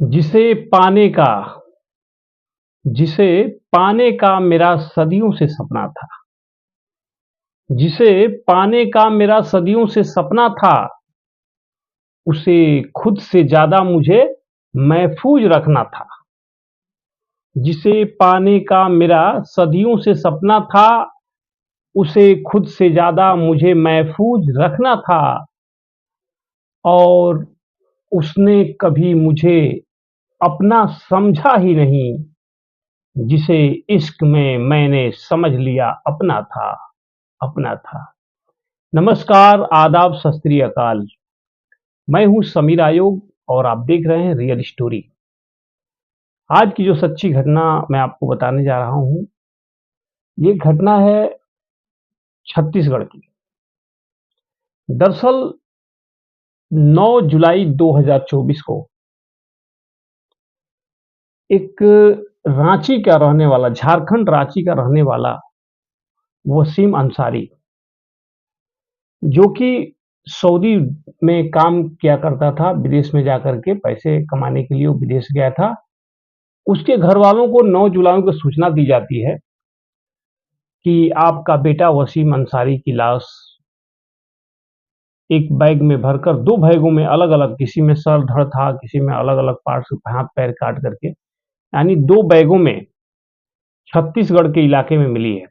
जिसे पाने का जिसे पाने का मेरा सदियों से सपना था। जिसे पाने का मेरा सदियों से सपना था, उसे खुद से ज़्यादा मुझे महफूज रखना था। जिसे पाने का मेरा सदियों से सपना था, उसे खुद से ज़्यादा मुझे महफूज रखना था। और उसने कभी मुझे अपना समझा ही नहीं, जिसे इश्क में मैंने समझ लिया अपना था। नमस्कार, आदाब, सत श्री अकाल। मैं हूं समीर आयोग और आप देख रहे हैं रियल स्टोरी। आज की जो सच्ची घटना मैं आपको बताने जा रहा हूं, ये घटना है छत्तीसगढ़ की। दरअसल 9 जुलाई 2024 को एक रांची का रहने वाला, झारखंड रांची का रहने वाला वसीम अंसारी, जो कि सऊदी में काम किया करता था, विदेश में जाकर के पैसे कमाने के लिए वो विदेश गया था। उसके घर वालों को 9 जुलाई को सूचना दी जाती है कि आपका बेटा वसीम अंसारी की लाश एक बैग में भरकर, 2 बैगों में अलग-अलग, किसी में सर धड़ था, किसी में अलग-अलग पार्ट्स, हाथ पैर काट करके, यानी 2 बैगों में छत्तीसगढ़ के इलाके में मिली है।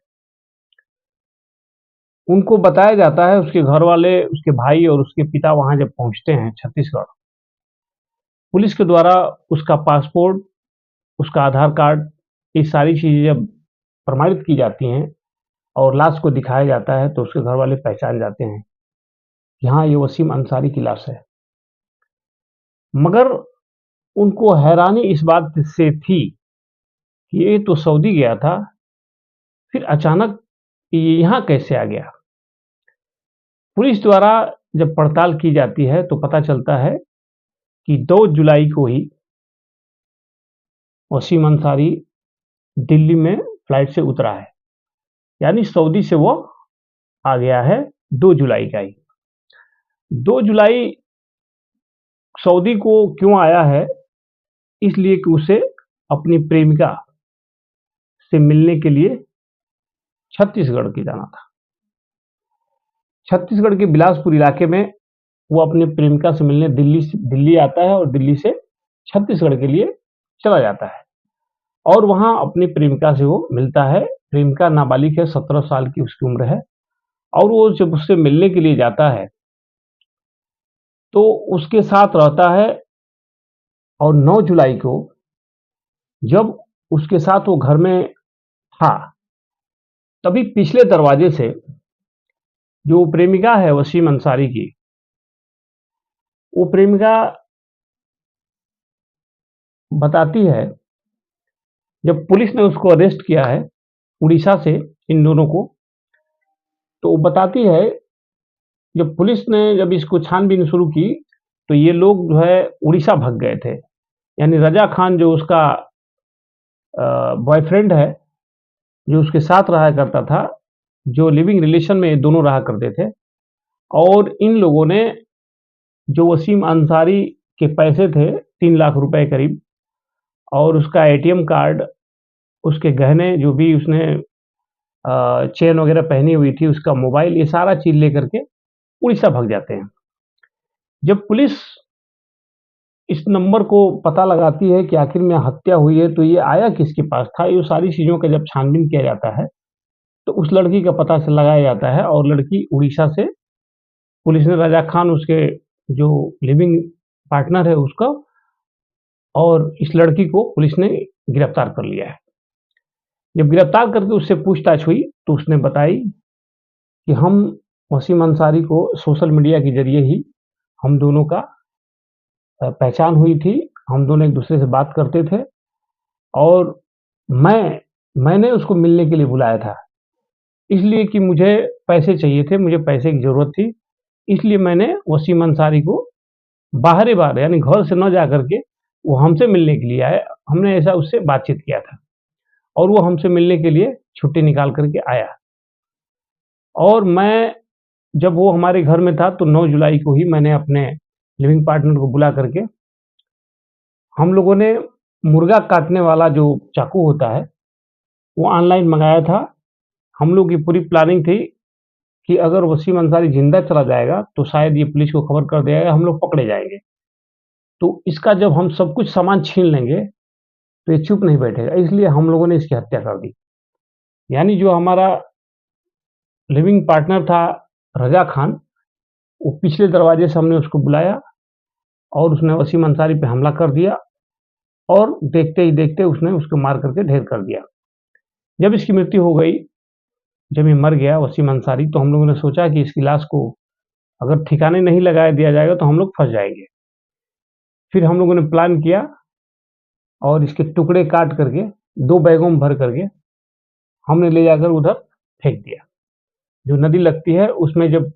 उनको बताया जाता है, उसके घर वाले, उसके भाई और उसके पिता वहां जब पहुंचते हैं छत्तीसगढ़, पुलिस के द्वारा उसका पासपोर्ट, उसका आधार कार्ड, ये सारी चीजें जब प्रमाणित की जाती हैं और लाश को दिखाया जाता है, तो उसके घर वाले पहचान जाते हैं कि हाँ, ये वसीम अंसारी की लाश है। मगर उनको हैरानी इस बात से थी कि ये तो सऊदी गया था, फिर अचानक ये यहाँ कैसे आ गया। पुलिस द्वारा जब पड़ताल की जाती है तो पता चलता है कि 2 जुलाई को ही वसीम अंसारी दिल्ली में फ्लाइट से उतरा है, यानी सऊदी से वो आ गया है 2 जुलाई का ही। 2 जुलाई सऊदी को क्यों आया है? इसलिए कि उसे अपनी प्रेमिका से मिलने के लिए छत्तीसगढ़ के जाना था। छत्तीसगढ़ के बिलासपुर इलाके में वो अपनी प्रेमिका से मिलने दिल्ली आता है और दिल्ली से छत्तीसगढ़ के लिए चला जाता है और वहां अपनी प्रेमिका से वो मिलता है। प्रेमिका नाबालिग है, 17 साल की उसकी उम्र है। और वो जब उससे मिलने के लिए जाता है तो उसके साथ रहता है। और 9 जुलाई को जब उसके साथ वो घर में था, तभी पिछले दरवाजे से जो प्रेमिका है वसीम अंसारी की, वो प्रेमिका बताती है, जब पुलिस ने उसको अरेस्ट किया है उड़ीसा से, इन दोनों को, तो वो बताती है, जब पुलिस ने जब इसको छानबीन शुरू की तो ये लोग जो है उड़ीसा भाग गए थे। यानी रजा खान जो उसका बॉयफ्रेंड है, जो उसके साथ रहा करता था, जो लिविंग रिलेशन में ये दोनों रहा करते थे, और इन लोगों ने जो वसीम अंसारी के पैसे थे 3 लाख रुपए करीब, और उसका एटीएम कार्ड, उसके गहने जो भी उसने चेन वगैरह पहनी हुई थी, उसका मोबाइल, ये सारा चीज लेकर के उड़ीसा भाग जाते हैं। जब पुलिस इस नंबर को पता लगाती है कि आखिर में हत्या हुई है, तो ये आया किसके पास था, ये सारी चीज़ों का जब छानबीन किया जाता है, तो उस लड़की का पता से लगाया जाता है और लड़की उड़ीसा से, पुलिस ने रज़ा खान, उसके जो लिविंग पार्टनर है उसका, और इस लड़की को पुलिस ने गिरफ्तार कर लिया है। जब गिरफ्तार करके उससे पूछताछ हुई तो उसने बताई कि हम वसीम अंसारी को सोशल मीडिया के ज़रिए ही हम दोनों का पहचान हुई थी, हम दोनों एक-दूसरे से बात करते थे और मैंने उसको मिलने के लिए बुलाया था, इसलिए कि मुझे पैसे चाहिए थे, मुझे पैसे की ज़रूरत थी, इसलिए मैंने वसीम अंसारी को बाहरे-बाहर, यानी घर से ना जा कर के वो हमसे मिलने के लिए आया, हमने ऐसा उससे बातचीत किया था और वो हमसे मिलने के लिए छुट्टी निकाल कर के आया। और मैं, जब वो हमारे घर में था तो 9 जुलाई को ही मैंने अपने लिविंग पार्टनर को बुला करके हम लोगों ने मुर्गा काटने वाला जो चाकू होता है, वो ऑनलाइन मँगाया था। हम लोग की पूरी प्लानिंग थी कि अगर वसीम अंसारी ज़िंदा चला जाएगा, तो शायद ये पुलिस को खबर कर देगा, हम लोग पकड़े जाएँगे। तो इसका जब हम सब कुछ सामान छीन लेंगे, तो ये चुप नहीं बैठेगा, इसलिए हम लोगों ने इसकी हत्या कर दी। यानी जो हमारा लिविंग पार्टनर था रज़ा खान, वो पिछले दरवाजे से हमने उसको बुलाया और उसने वसीम अंसारी पे हमला कर दिया और देखते ही देखते उसने उसको मार करके ढेर कर दिया। जब इसकी मृत्यु हो गई, जब ये मर गया वसीम अंसारी, तो हम लोगों ने सोचा कि इसकी लाश को अगर ठिकाने नहीं लगा दिया जाएगा तो हम लोग फँस जाएँगे। फिर हम लोगों ने प्लान किया और इसके टुकड़े काट करके 2 बैगों में भर करके हमने ले जाकर उधर फेंक दिया। जो नदी लगती है उसमें जब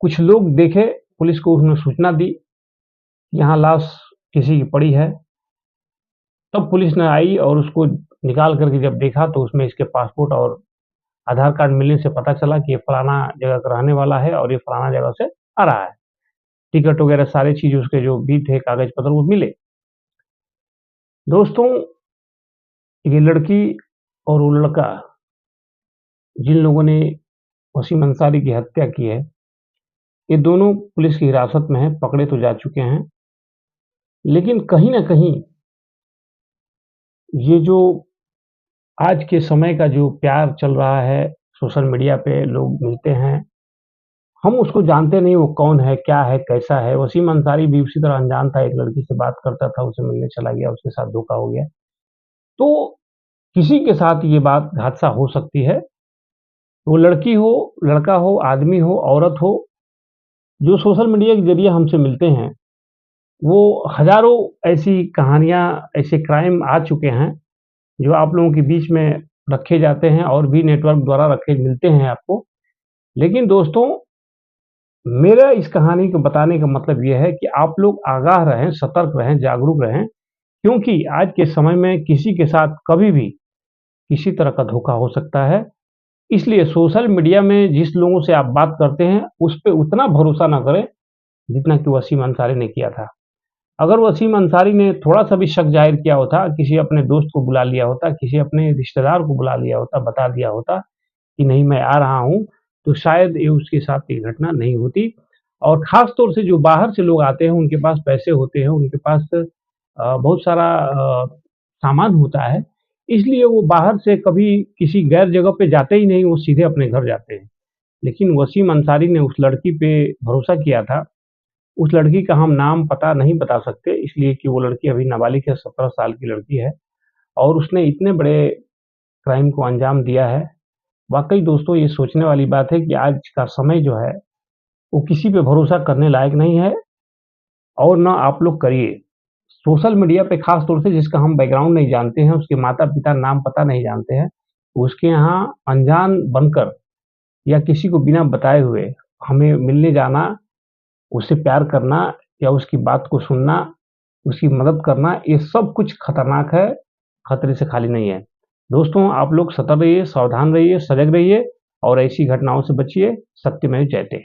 कुछ लोग देखे, पुलिस को उसने सूचना दी, यहाँ लाश किसी की पड़ी है। तब पुलिस ने आई और उसको निकाल करके जब देखा तो उसमें इसके पासपोर्ट और आधार कार्ड मिलने से पता चला कि ये फलाना जगह का रहने वाला है और ये फलाना जगह से आ रहा है। टिकट वगैरह सारी चीज़ उसके जो भी थे कागज़ पत्र वो मिले। दोस्तों, ये लड़की और वो लड़का जिन लोगों ने वसीम अंसारी की हत्या की है, ये दोनों पुलिस की हिरासत में हैं, पकड़े तो जा चुके हैं। लेकिन कहीं न कहीं ये जो आज के समय का जो प्यार चल रहा है, सोशल मीडिया पे लोग मिलते हैं, हम उसको जानते नहीं वो कौन है, क्या है, कैसा है। वसीम अंसारी भी उसी तरह अनजान था, एक लड़की से बात करता था, उसे मिलने चला गया, उसके साथ धोखा हो गया। तो किसी के साथ ये बात हादसा हो सकती है, वो लड़की हो, लड़का हो, आदमी हो, औरत हो, जो सोशल मीडिया के ज़रिए हमसे मिलते हैं, वो हज़ारों ऐसी कहानियाँ, ऐसे क्राइम आ चुके हैं, जो आप लोगों के बीच में रखे जाते हैं और भी नेटवर्क द्वारा रखे मिलते हैं आपको। लेकिन दोस्तों, मेरा इस कहानी को बताने का मतलब ये है कि आप लोग आगाह रहें, सतर्क रहें, जागरूक रहें, क्योंकि आज के समय में किसी के साथ कभी भी किसी तरह का धोखा हो सकता है। इसलिए सोशल मीडिया में जिस लोगों से आप बात करते हैं, उस पे उतना भरोसा ना करें, जितना कि वसीम अंसारी ने किया था। अगर वसीम अंसारी ने थोड़ा-सा भी शक ज़ाहिर किया होता, किसी अपने दोस्त को बुला लिया होता, किसी अपने रिश्तेदार को बुला लिया होता, बता दिया होता कि नहीं मैं आ रहा हूँ, तो शायद ये उसके साथ ये घटना नहीं होती। और ख़ास तौर से जो बाहर से लोग आते हैं, उनके पास पैसे होते हैं, उनके पास बहुत सारा सामान होता है, इसलिए वो बाहर से कभी किसी गैर जगह पे जाते ही नहीं, वो सीधे अपने घर जाते हैं। लेकिन वसीम अंसारी ने उस लड़की पे भरोसा किया था। उस लड़की का हम नाम पता नहीं बता सकते, इसलिए कि वो लड़की अभी नाबालिग है, 17 साल की लड़की है और उसने इतने बड़े क्राइम को अंजाम दिया है। वाक़ई दोस्तों, ये सोचने वाली बात है कि आज का समय जो है, वो किसी पे भरोसा करने लायक नहीं है और ना आप लोग करिए। सोशल मीडिया पे ख़ास तौर से जिसका हम बैकग्राउंड नहीं जानते हैं, उसके माता-पिता नाम पता नहीं जानते हैं, उसके यहाँ अनजान बनकर या किसी को बिना बताए हुए हमें मिलने जाना, उससे प्यार करना या उसकी बात को सुनना, उसकी मदद करना, ये सब कुछ खतरनाक है, खतरे से खाली नहीं है। दोस्तों, आप लोग सतर्क रहिए, सावधान रहिए, सजग रहिए और ऐसी घटनाओं से बचिए। सत्यमेव जयते।